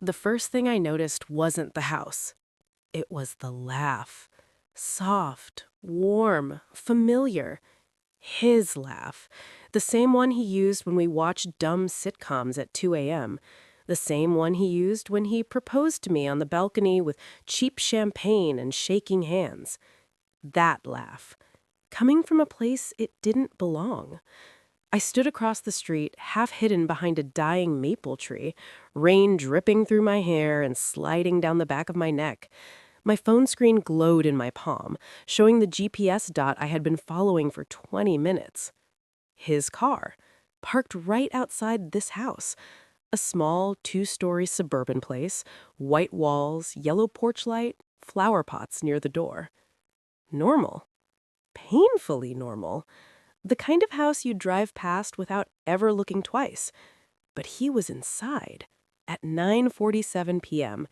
The first thing I noticed wasn't the house. It was the laugh. Soft, warm, familiar. His laugh. The same one he used when we watched dumb sitcoms at 2 a.m. The same one he used when he proposed to me on the balcony with cheap champagne and shaking hands. That laugh. Coming from a place it didn't belong. I stood across the street, half hidden behind a dying maple tree, rain dripping through my hair and sliding down the back of my neck. My phone screen glowed in my palm, showing the GPS dot I had been following for 20 minutes. His car, parked right outside this house. A small, two-story suburban place, white walls, yellow porch light, flower pots near the door. Normal. Painfully normal. The kind of house you drive past without ever looking twice. But he was inside at 9:47 p.m.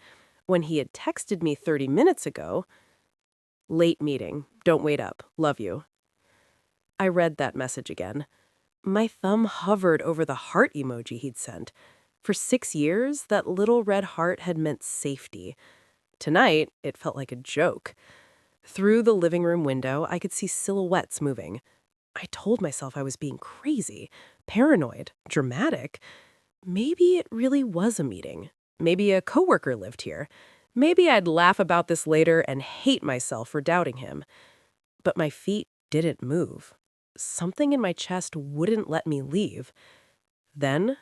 when he had texted me 30 minutes ago, "Late meeting. Don't wait up. Love you." I read that message again. My thumb hovered over the heart emoji he'd sent. For 6 years, that little red heart had meant safety. Tonight, it felt like a joke. Through the living room window, I could see silhouettes moving. I told myself I was being crazy, paranoid, dramatic. Maybe it really was a meeting. Maybe a coworker lived here. Maybe I'd laugh about this later and hate myself for doubting him. But my feet didn't move. Something in my chest wouldn't let me leave. Then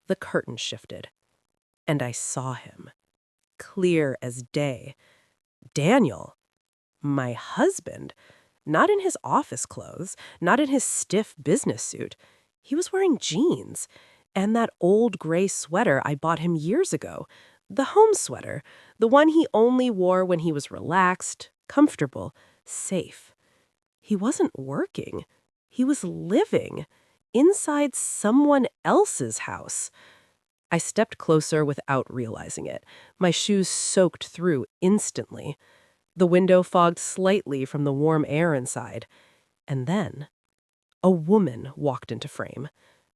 the curtain shifted, and I saw him, clear as day. Daniel, my husband, not in his office clothes, not in his stiff business suit. He was wearing jeans and that old gray sweater I bought him years ago, the home sweater, the one he only wore when he was relaxed, comfortable, safe. He wasn't working. He was living inside someone else's house. I stepped closer without realizing it, my shoes soaked through instantly. The window fogged slightly from the warm air inside. And then, a woman walked into frame.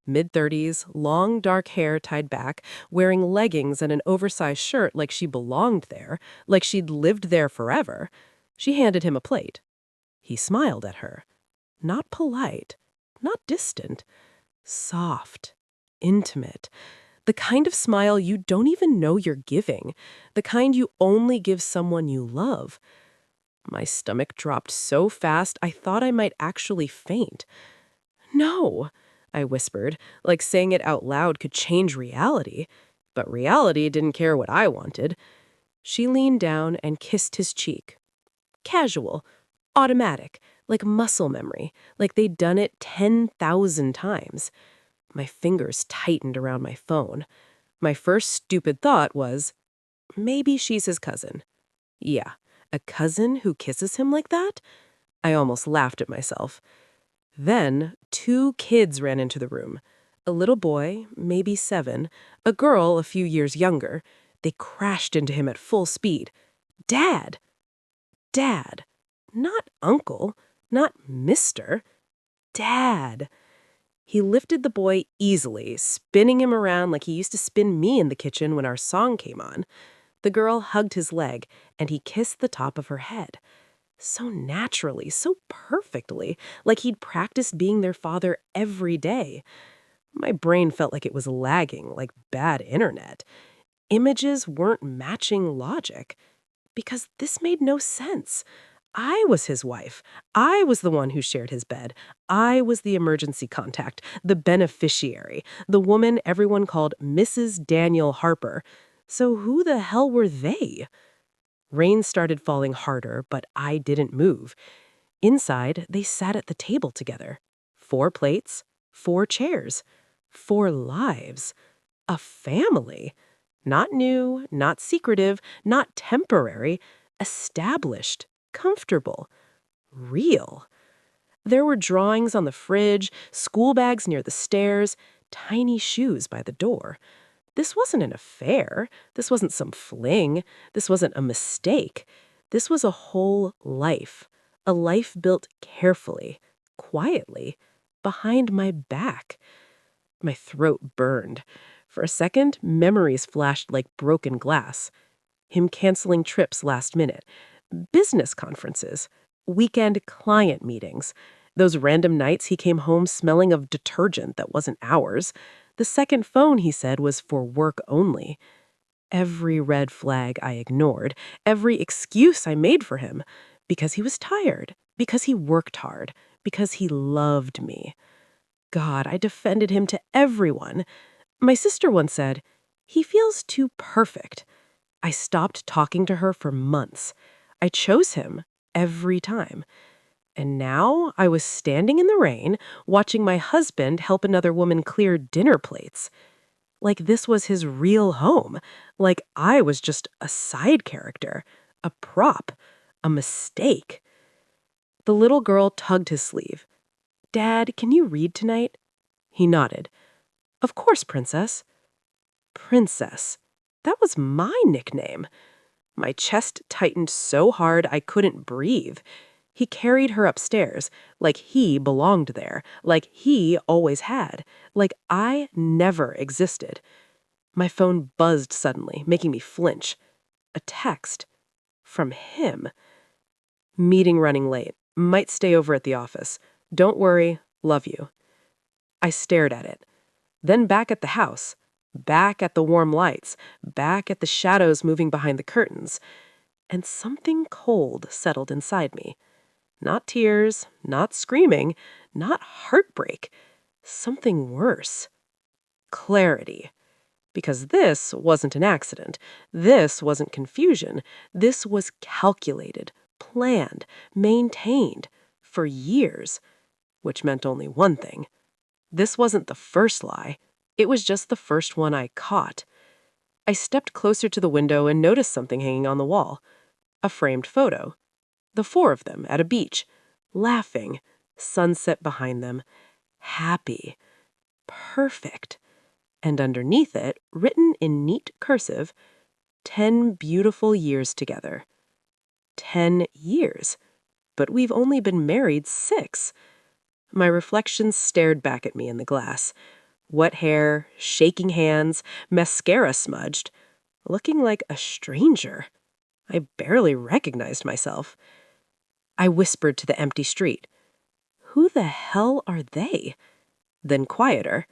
Mid-30s, long dark hair tied back, wearing leggings and an oversized shirt like she belonged there, like she'd lived there forever. She handed him a plate. He smiled at her. Not polite, not distant. Soft, intimate. The kind of smile you don't even know you're giving. The kind you only give someone you love. My stomach dropped so fast I thought I might actually faint. "No," I whispered, like saying it out loud could change reality. But reality didn't care what I wanted. She leaned down and kissed his cheek. Casual, automatic, like muscle memory, like they'd done it 10,000 times. My fingers tightened around my phone. My first stupid thought was, maybe she's his cousin. Yeah, a cousin who kisses him like that? I almost laughed at myself. Then, two kids ran into the room. A little boy, maybe 7, a girl a few years younger. They crashed into him at full speed. Dad! Dad! Not uncle, not mister. Dad! He lifted the boy easily, spinning him around like he used to spin me in the kitchen when our song came on. The girl hugged his leg, and he kissed the top of her head. So naturally, so perfectly, like he'd practiced being their father every day. My brain felt like it was lagging, like bad internet. Images weren't matching logic. Because this made no sense. I was his wife. I was the one who shared his bed. I was the emergency contact, the beneficiary, the woman everyone called Mrs. Daniel Harper. So who the hell were they? Rain started falling harder, but I didn't move. Inside, they sat at the table together. 4 plates, 4 chairs, 4 lives. A family. Not new, not secretive, not temporary. Established, comfortable, real. There were drawings on the fridge, school bags near the stairs, tiny shoes by the door. This wasn't an affair. This wasn't some fling. This wasn't a mistake. This was a whole life. A life built carefully, quietly, behind my back. My throat burned. For a second, memories flashed like broken glass. Him canceling trips last minute, business conferences, weekend client meetings, those random nights he came home smelling of detergent that wasn't ours. The second phone, he said, was for work only. Every red flag I ignored, every excuse I made for him, because he was tired, because he worked hard, because he loved me. God, I defended him to everyone. My sister once said, "He feels too perfect." I stopped talking to her for months. I chose him every time. And now I was standing in the rain, watching my husband help another woman clear dinner plates. Like this was his real home. Like I was just a side character, a prop, a mistake. The little girl tugged his sleeve. "Dad, can you read tonight?" He nodded. "Of course, Princess." Princess. That was my nickname. My chest tightened so hard I couldn't breathe. He carried her upstairs, like he belonged there, like he always had, like I never existed. My phone buzzed suddenly, making me flinch. A text. From him. "Meeting running late. Might stay over at the office. Don't worry. Love you." I stared at it. Then back at the house. Back at the warm lights. Back at the shadows moving behind the curtains. And something cold settled inside me. Not tears, not screaming, not heartbreak. Something worse. Clarity. Because this wasn't an accident. This wasn't confusion. This was calculated, planned, maintained for years, which meant only one thing. This wasn't the first lie. It was just the first one I caught. I stepped closer to the window and noticed something hanging on the wall. A framed photo. The four of them at a beach, laughing, sunset behind them, happy, perfect. And underneath it, written in neat cursive, 10 beautiful years together. 10 years. But we've only been married 6. My reflection stared back at me in the glass. Wet hair, shaking hands, mascara smudged, looking like a stranger. I barely recognized myself. I whispered to the empty street, "Who the hell are they?" Then quieter,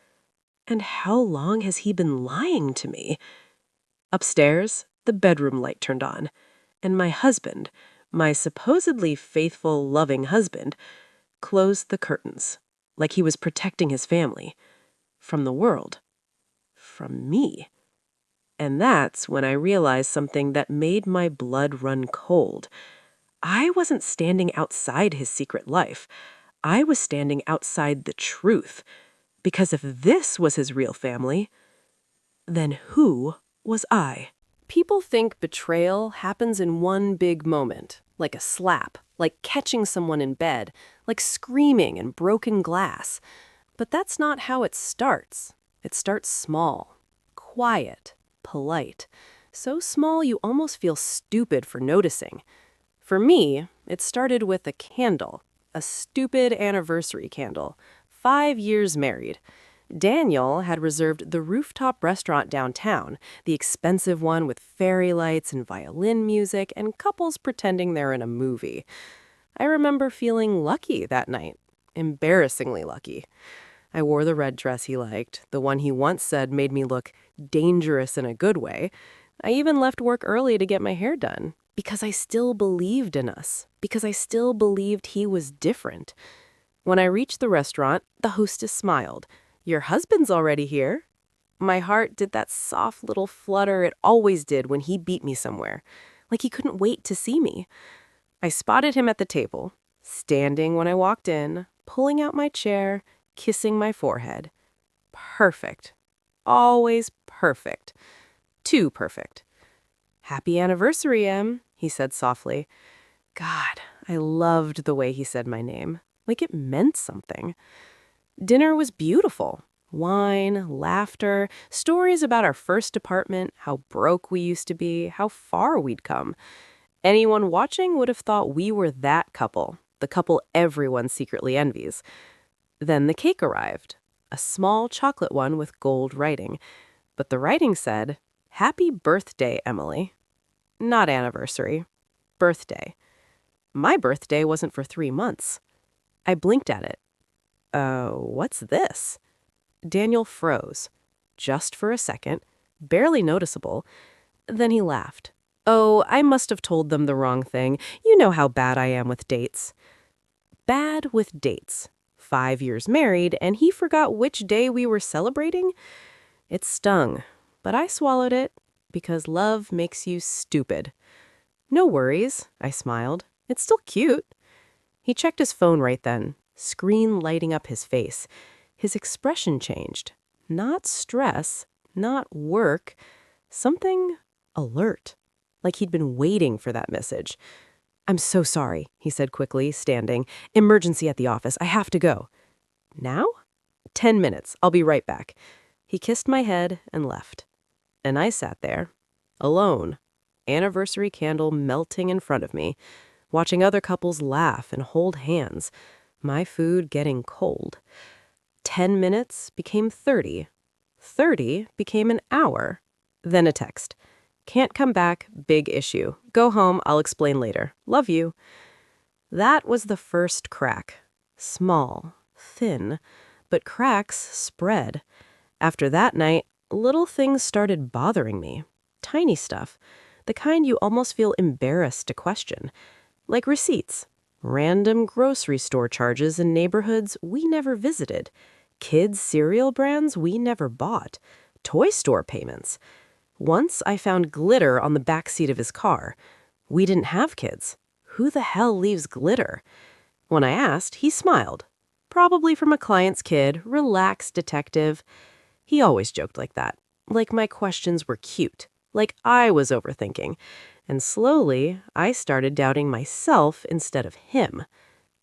"And how long has he been lying to me?" Upstairs, the bedroom light turned on, and my husband, my supposedly faithful, loving husband, closed the curtains, like he was protecting his family. From the world. From me. And that's when I realized something that made my blood run cold. I wasn't standing outside his secret life. I was standing outside the truth. Because if this was his real family, then who was I? People think betrayal happens in one big moment, like a slap, like catching someone in bed, like screaming and broken glass. But that's not how it starts. It starts small, quiet, polite. So small you almost feel stupid for noticing. For me, it started with a candle, a stupid anniversary candle. 5 years married. Daniel had reserved the rooftop restaurant downtown, the expensive one with fairy lights and violin music and couples pretending they're in a movie. I remember feeling lucky that night, embarrassingly lucky. I wore the red dress he liked, the one he once said made me look dangerous in a good way. I even left work early to get my hair done, because I still believed in us, because I still believed he was different. When I reached the restaurant, the hostess smiled. "Your husband's already here." My heart did that soft little flutter it always did when he beat me somewhere, like he couldn't wait to see me. I spotted him at the table, standing when I walked in, pulling out my chair, kissing my forehead. Perfect. Always perfect. Too perfect. "Happy anniversary, Em," he said softly. God, I loved the way he said my name, like it meant something. Dinner was beautiful. Wine, laughter, stories about our first apartment, how broke we used to be, how far we'd come. Anyone watching would have thought we were that couple, the couple everyone secretly envies. Then the cake arrived, a small chocolate one with gold writing. But the writing said, "Happy birthday, Emily." Not anniversary. Birthday. My birthday wasn't for 3 months. I blinked at it. What's this? Daniel froze. Just for a second. Barely noticeable. Then he laughed. Oh, I must have told them the wrong thing. You know how bad I am with dates. Bad with dates. 5 years married, and he forgot which day we were celebrating? It stung, but I swallowed it because love makes you stupid. No worries, I smiled. It's still cute. He checked his phone right then, screen lighting up his face. His expression changed. Not stress, not work, something alert. Like he'd been waiting for that message. "I'm so sorry," he said quickly, standing. "Emergency at the office. I have to go." "Now?" "10 minutes. I'll be right back." He kissed my head and left. And I sat there, alone, anniversary candle melting in front of me, watching other couples laugh and hold hands, my food getting cold. 10 minutes became 30. 30 became an hour. Then a text. "Can't come back, big issue. Go home, I'll explain later. Love you." That was the first crack. Small, thin, but cracks spread. After that night, little things started bothering me. Tiny stuff. The kind you almost feel embarrassed to question. Like receipts. Random grocery store charges in neighborhoods we never visited. Kids' cereal brands we never bought. Toy store payments. Once I found glitter on the back seat of his car. We didn't have kids. Who the hell leaves glitter? When I asked, he smiled. Probably from a client's kid, relaxed detective. He always joked like that. Like my questions were cute. Like I was overthinking. And slowly, I started doubting myself instead of him.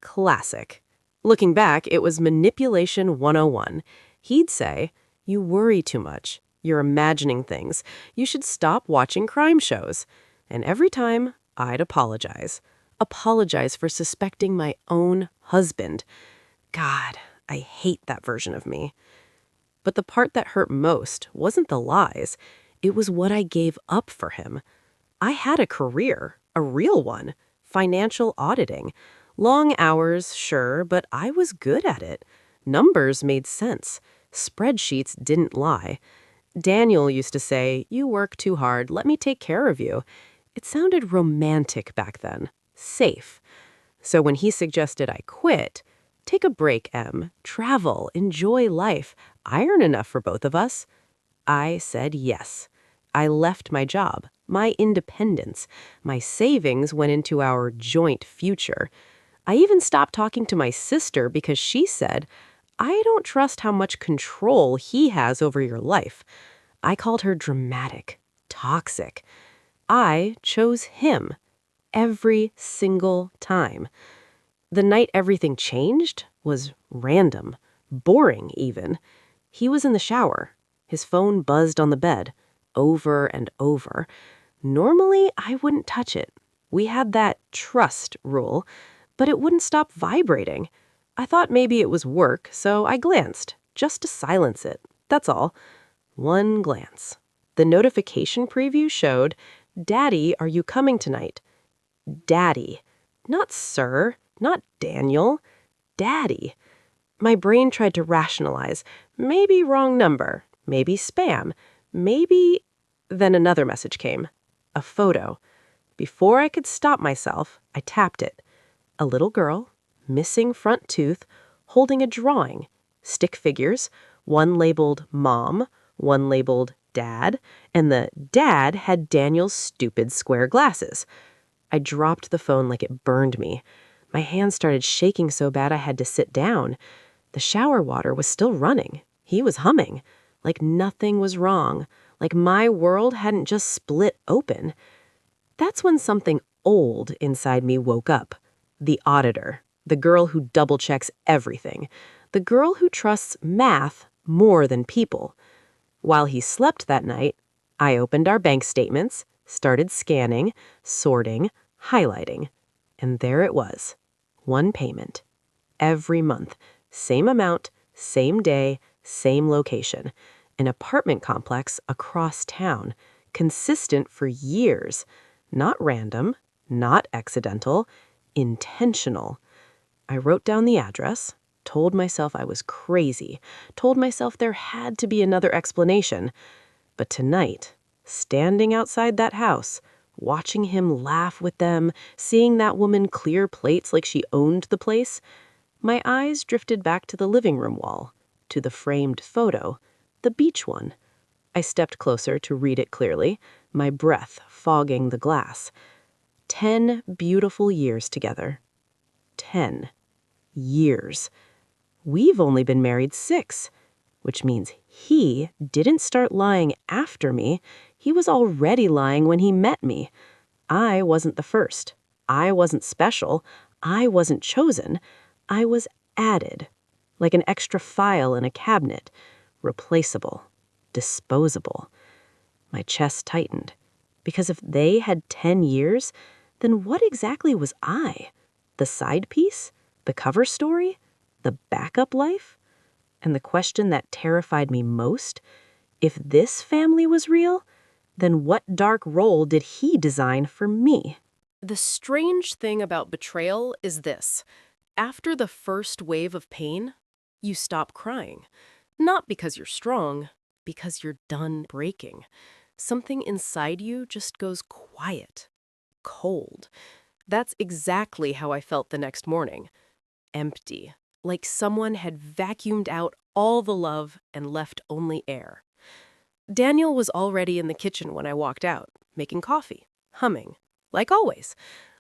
Classic. Looking back, it was manipulation 101. He'd say, "You worry too much. You're imagining things. You should stop watching crime shows." And every time, I'd apologize. Apologize for suspecting my own husband. God, I hate that version of me. But the part that hurt most wasn't the lies. It was what I gave up for him. I had a career, a real one, financial auditing. Long hours, sure, but I was good at it. Numbers made sense. Spreadsheets didn't lie. Daniel used to say, "You work too hard, let me take care of you." It sounded romantic back then, safe. So when he suggested I quit, "Take a break, Em, travel, enjoy life, I earn enough for both of us," I said yes. I left my job, my independence. My savings went into our joint future. I even stopped talking to my sister because she said, "I don't trust how much control he has over your life." I called her dramatic, toxic. I chose him every single time. The night everything changed was random, boring even. He was in the shower. His phone buzzed on the bed, over and over. Normally, I wouldn't touch it. We had that trust rule, but it wouldn't stop vibrating. I thought maybe it was work, so I glanced, just to silence it. That's all. One glance. The notification preview showed, "Daddy, are you coming tonight?" Daddy. Not sir, not Daniel. Daddy. My brain tried to rationalize. Maybe wrong number. Maybe spam. Maybe... Then another message came. A photo. Before I could stop myself, I tapped it. A little girl, missing front tooth, holding a drawing. Stick figures. One labeled Mom, one labeled Dad, and the Dad had Daniel's stupid square glasses. I dropped the phone like it burned me. My hands started shaking so bad I had to sit down. The shower water was still running. He was humming. Like nothing was wrong. Like my world hadn't just split open. That's when something old inside me woke up. The auditor. The girl who double-checks everything. The girl who trusts math more than people. While he slept that night, I opened our bank statements, started scanning, sorting, highlighting. And there it was. One payment. Every month. Same amount, same day, same location. an apartment complex across town, consistent for years. Not random, not accidental, intentional. I wrote down the address, told myself I was crazy, told myself there had to be another explanation. But tonight, standing outside that house, watching him laugh with them, seeing that woman clear plates like she owned the place, my eyes drifted back to the living room wall, to the framed photo, the beach one. I stepped closer to read it clearly, my breath fogging the glass. 10 beautiful years together. 10 years. We've only been married 6, which means he didn't start lying after me. He was already lying when he met me. I wasn't the first. I wasn't special. I wasn't chosen. I was added, like an extra file in a cabinet, replaceable, disposable. My chest tightened, because if they had 10 years, then what exactly was I? The side piece? The cover story? The backup life? And the question that terrified me most, if this family was real, then what dark role did he design for me? The strange thing about betrayal is this. After the first wave of pain, you stop crying. Not because you're strong, because you're done breaking. Something inside you just goes quiet, cold. That's exactly how I felt the next morning. Empty, like someone had vacuumed out all the love and left only air. Daniel was already in the kitchen when I walked out, making coffee, humming, like always,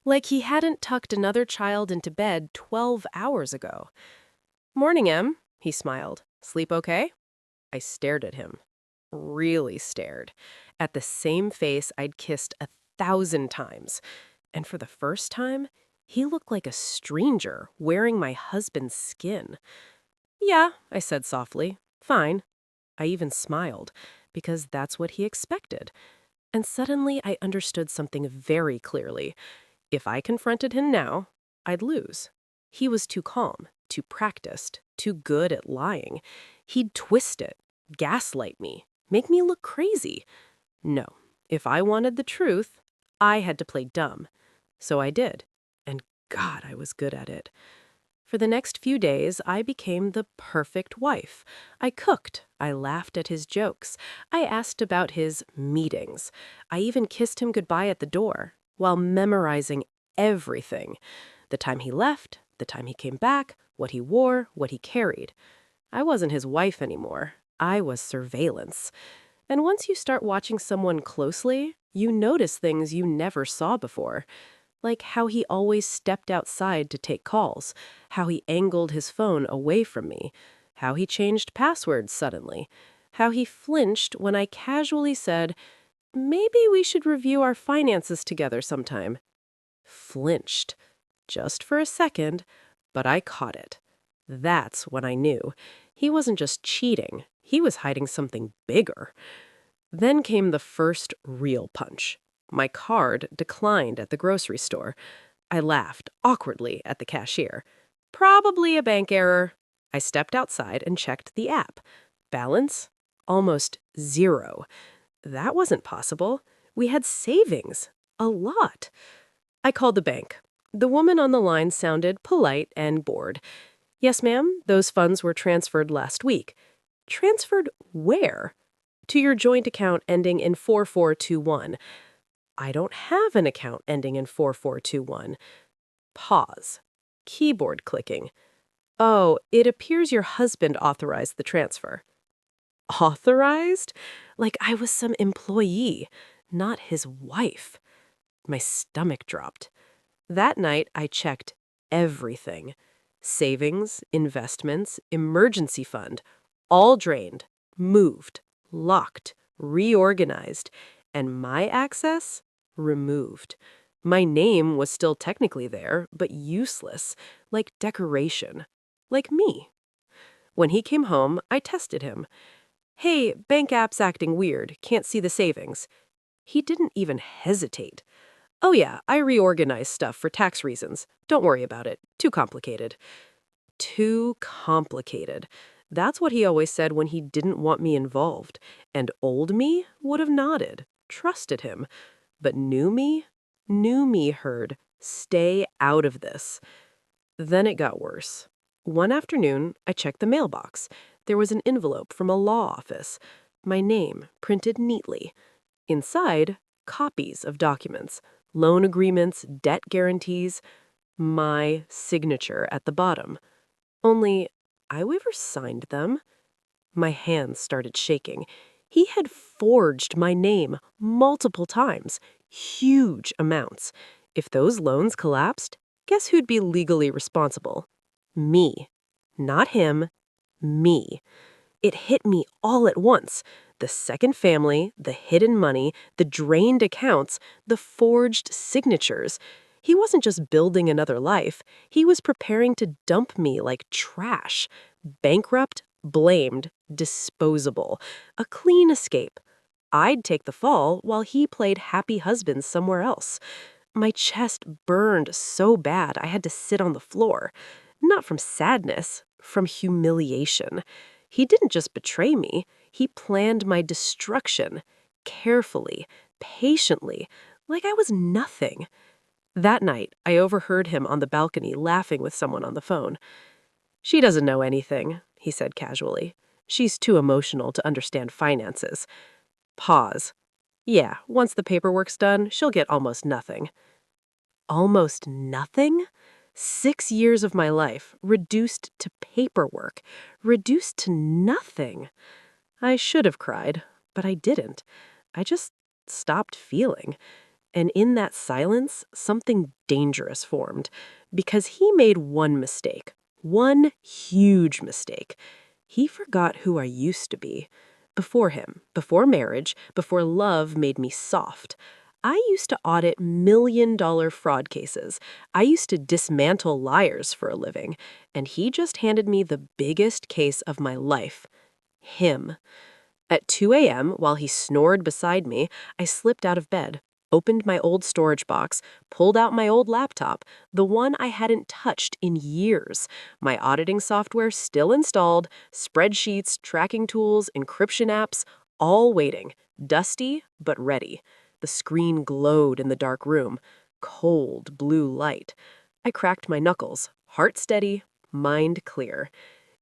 like he hadn't tucked another child into bed 12 hours ago. "Morning, Em," he smiled. "Sleep okay?" I stared at him. Really stared. At the same face I'd kissed 1,000 times. And for the first time, he looked like a stranger wearing my husband's skin. "Yeah," I said softly. "Fine." I even smiled, because that's what he expected. And suddenly I understood something very clearly. If I confronted him now, I'd lose. He was too calm, too practiced, too good at lying. He'd twist it, gaslight me, make me look crazy. No, if I wanted the truth, I had to play dumb. So I did. And God, I was good at it. For the next few days, I became the perfect wife. I cooked. I laughed at his jokes. I asked about his meetings. I even kissed him goodbye at the door, while memorizing everything. The time he left, the time he came back, what he wore, what he carried. I wasn't his wife anymore. I was surveillance. And once you start watching someone closely, you notice things you never saw before. Like how he always stepped outside to take calls, how he angled his phone away from me, how he changed passwords suddenly, how he flinched when I casually said, "Maybe we should review our finances together sometime." Flinched. Just for a second, but I caught it. That's when I knew. He wasn't just cheating, he was hiding something bigger. Then came the first real punch. My card declined at the grocery store. I laughed awkwardly at the cashier. "Probably a bank error." I stepped outside and checked the app. Balance? Almost zero. That wasn't possible. We had savings. A lot. I called the bank. The woman on the line sounded polite and bored. "Yes, ma'am, those funds were transferred last week." Transferred where? "To your joint account ending in 4421. I don't have an account ending in 4421. Pause. Keyboard clicking. "Oh, it appears your husband authorized the transfer." Authorized? Like I was some employee, not his wife. My stomach dropped. That night, I checked everything. Savings, investments, emergency fund, all drained, moved, locked, reorganized, and my access removed. My name was still technically there, but useless, like decoration, like me. When he came home, I tested him. "Hey, bank app's acting weird, can't see the savings." He didn't even hesitate. "Oh yeah, I reorganized stuff for tax reasons. Don't worry about it. Too complicated." Too complicated. That's what he always said when he didn't want me involved. And old me would have nodded, trusted him. But new me heard, stay out of this. Then it got worse. One afternoon, I checked the mailbox. There was an envelope from a law office. My name printed neatly. Inside, copies of documents, loan agreements, debt guarantees, my signature at the bottom. Only, I never signed them. My hands started shaking. He had forged my name multiple times, huge amounts. If those loans collapsed, guess who'd be legally responsible? Me. Not him, me. It hit me all at once. The second family, the hidden money, the drained accounts, the forged signatures. He wasn't just building another life. He was preparing to dump me like trash. Bankrupt, blamed, disposable. A clean escape. I'd take the fall while he played happy husband somewhere else. My chest burned so bad I had to sit on the floor. Not from sadness, from humiliation. He didn't just betray me, he planned my destruction. Carefully, patiently, like I was nothing. That night, I overheard him on the balcony laughing with someone on the phone. "She doesn't know anything," he said casually. "She's too emotional to understand finances." Pause. "Yeah, once the paperwork's done, she'll get almost nothing." Almost nothing? 6 years of my life, reduced to paperwork, reduced to nothing. I should have cried, but I didn't. I just stopped feeling. And in that silence, something dangerous formed. Because he made one mistake. One huge mistake. He forgot who I used to be. Before him, before marriage, before love made me soft. I used to audit million-dollar fraud cases. I used to dismantle liars for a living. And he just handed me the biggest case of my life. Him. At 2 a.m., while he snored beside me, I slipped out of bed, opened my old storage box, pulled out my old laptop, the one I hadn't touched in years, my auditing software still installed, spreadsheets, tracking tools, encryption apps, all waiting, dusty but ready. The screen glowed in the dark room, cold blue light. I cracked my knuckles, heart steady, mind clear.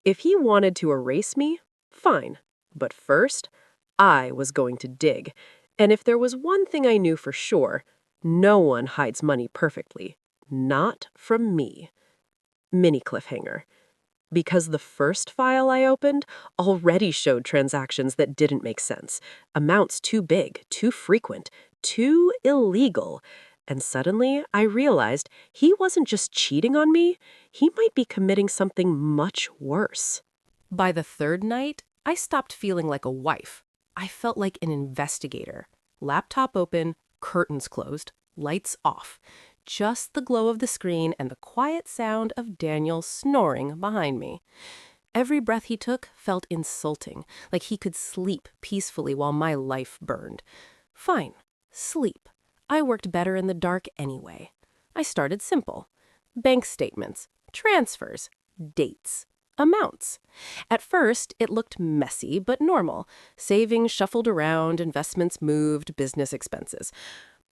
If he wanted to erase me, fine. But first, I was going to dig. And if there was one thing I knew for sure, no one hides money perfectly. Not from me. Mini cliffhanger. Because the first file I opened already showed transactions that didn't make sense. Amounts too big, too frequent, too illegal. And suddenly, I realized he wasn't just cheating on me, he might be committing something much worse. By the third night, I stopped feeling like a wife. I felt like an investigator. Laptop open, curtains closed, lights off. Just the glow of the screen and the quiet sound of Daniel snoring behind me. Every breath he took felt insulting, like he could sleep peacefully while my life burned. Fine, sleep. I worked better in the dark anyway. I started simple. Bank statements, transfers, dates. Amounts. At first, it looked messy but normal. Savings shuffled around, investments moved, business expenses.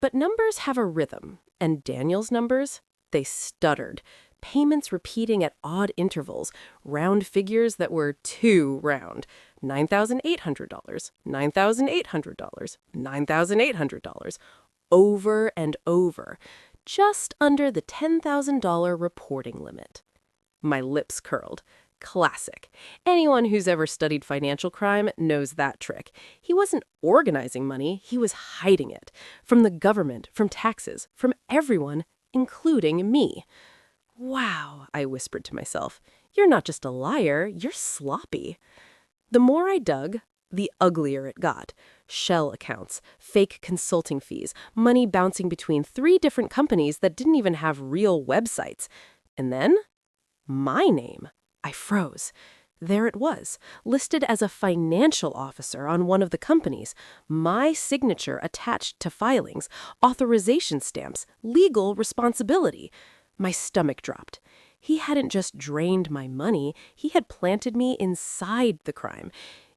But numbers have a rhythm, and Daniel's numbers, they stuttered. Payments repeating at odd intervals, round figures that were too round. $9,800, $9,800, $9,800. Over and over, just under the $10,000 reporting limit. My lips curled. Classic. Anyone who's ever studied financial crime knows that trick. He wasn't organizing money, he was hiding it. From the government, from taxes, from everyone, including me. Wow, I whispered to myself. You're not just a liar, you're sloppy. The more I dug, the uglier it got. Shell accounts, fake consulting fees, money bouncing between 3 different companies that didn't even have real websites. And then, my name. I froze. There it was, listed as a financial officer on one of the companies, my signature attached to filings, authorization stamps, legal responsibility. My stomach dropped. He hadn't just drained my money, he had planted me inside the crime.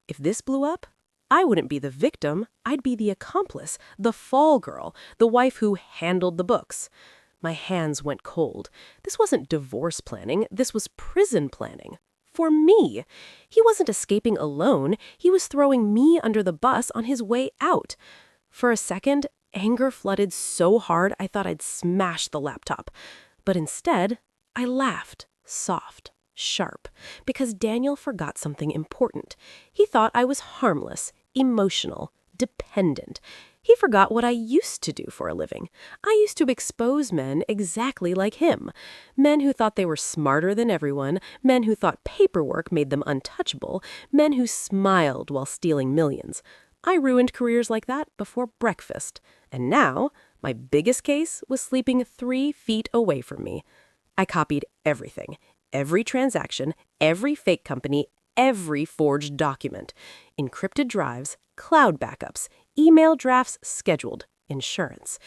If this blew up, I wouldn't be the victim, I'd be the accomplice, the fall girl, the wife who handled the books. My hands went cold. This wasn't divorce planning, this was prison planning. For me. He wasn't escaping alone, he was throwing me under the bus on his way out. For a second, anger flooded so hard I thought I'd smash the laptop. But instead, I laughed, soft, sharp, because Daniel forgot something important. He thought I was harmless, emotional, dependent. He forgot what I used to do for a living. I used to expose men exactly like him. Men who thought they were smarter than everyone, men who thought paperwork made them untouchable, men who smiled while stealing millions. I ruined careers like that before breakfast. And now, my biggest case was sleeping 3 feet away from me. I copied everything, every transaction, every fake company, every forged document. Encrypted drives, cloud backups, email drafts scheduled, insurance.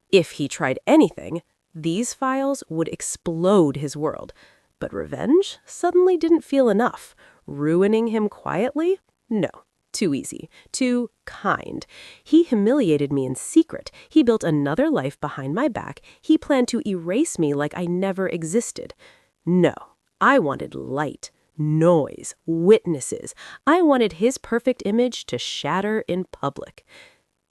If he tried anything, these files would explode his world. But revenge suddenly didn't feel enough. Ruining him quietly? No. Too easy. Too kind. He humiliated me in secret. He built another life behind my back. He planned to erase me like I never existed. No. I wanted light, noise, witnesses. I wanted his perfect image to shatter in public.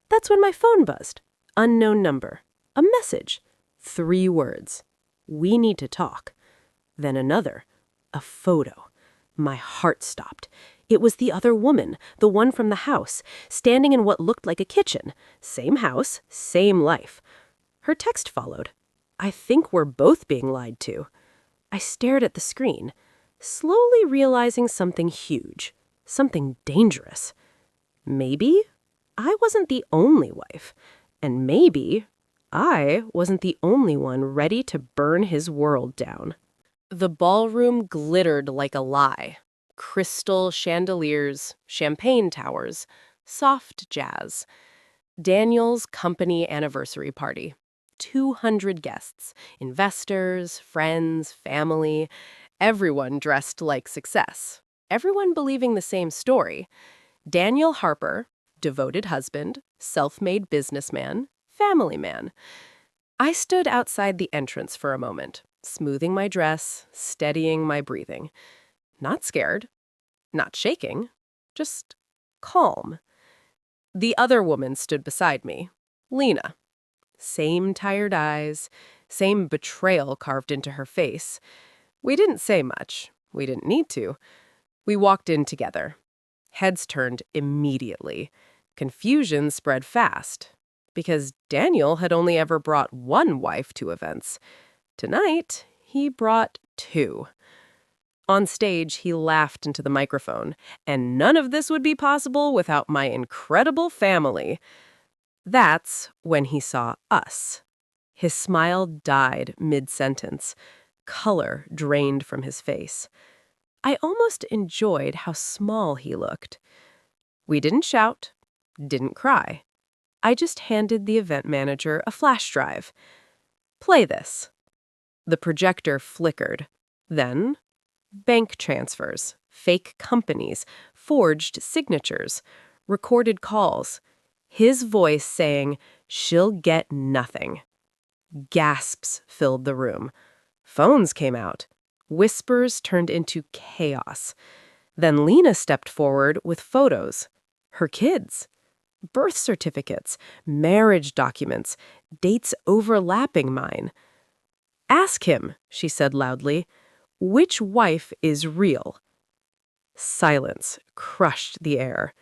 That's when my phone buzzed. Unknown number. A message. 3 words. We need to talk. Then another. A photo. My heart stopped. It was the other woman, the one from the house, standing in what looked like a kitchen. Same house, same life. Her text followed. I think we're both being lied to. I stared at the screen, slowly realizing something huge, something dangerous. Maybe I wasn't the only wife, and maybe I wasn't the only one ready to burn his world down. The ballroom glittered like a lie. Crystal chandeliers, champagne towers, soft jazz. Daniel's company anniversary party. 200 guests, investors, friends, family, everyone dressed like success. Everyone believing the same story. Daniel Harper, devoted husband, self-made businessman, family man. I stood outside the entrance for a moment, smoothing my dress, steadying my breathing. Not scared, not shaking, just calm. The other woman stood beside me, Lena. Same tired eyes, same betrayal carved into her face. We didn't say much. We didn't need to. We walked in together. Heads turned immediately. Confusion spread fast, because Daniel had only ever brought one wife to events. Tonight, he brought 2. On stage, he laughed into the microphone, and none of this would be possible without my incredible family. That's when he saw us. His smile died mid-sentence. Color drained from his face. I almost enjoyed how small he looked. We didn't shout, didn't cry. I just handed the event manager a flash drive. Play this. The projector flickered. Then, bank transfers, fake companies, forged signatures, recorded calls. His voice saying, "She'll get nothing." Gasps filled the room. Phones came out. Whispers turned into chaos. Then Lena stepped forward with photos. Her kids. Birth certificates, marriage documents, dates overlapping mine. "Ask him," she said loudly, "which wife is real?" Silence crushed the air.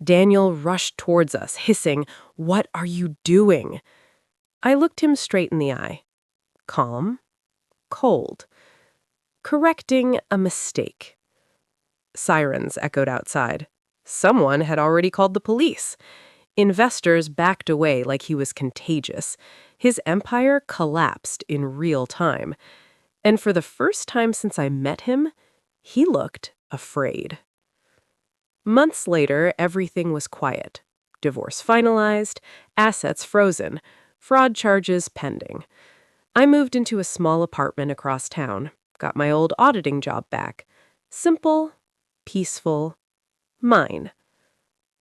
Daniel rushed towards us, hissing, "What are you doing?" I looked him straight in the eye. Calm, cold. Correcting a mistake. Sirens echoed outside. Someone had already called the police. Investors backed away like he was contagious. His empire collapsed in real time. And for the first time since I met him, he looked afraid. Months later, everything was quiet. Divorce finalized, assets frozen, fraud charges pending. I moved into a small apartment across town. got my old auditing job back. Simple, peaceful, mine.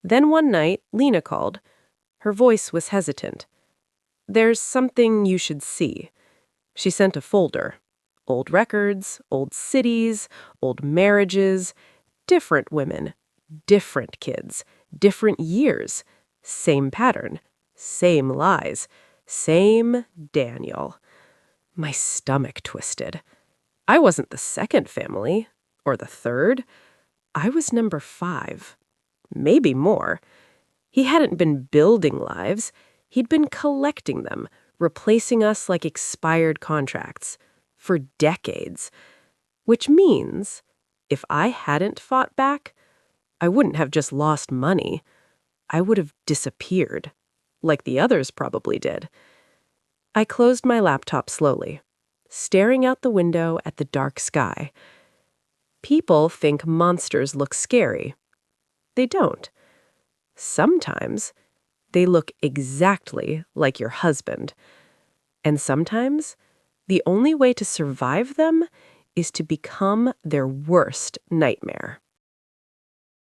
Then one night, Lena called. Her voice was hesitant. "There's something you should see." She sent a folder. Old records, old cities, old marriages, different women, different kids, different years, same pattern, same lies, same Daniel. My stomach twisted. I wasn't the second family, or the third. I was number 5. Maybe more. He hadn't been building lives. He'd been collecting them, replacing us like expired contracts. For decades. Which means, if I hadn't fought back, I wouldn't have just lost money. I would have disappeared, like the others probably did. I closed my laptop slowly, staring out the window at the dark sky. People think monsters look scary. They don't. Sometimes they look exactly like your husband. And sometimes the only way to survive them is to become their worst nightmare.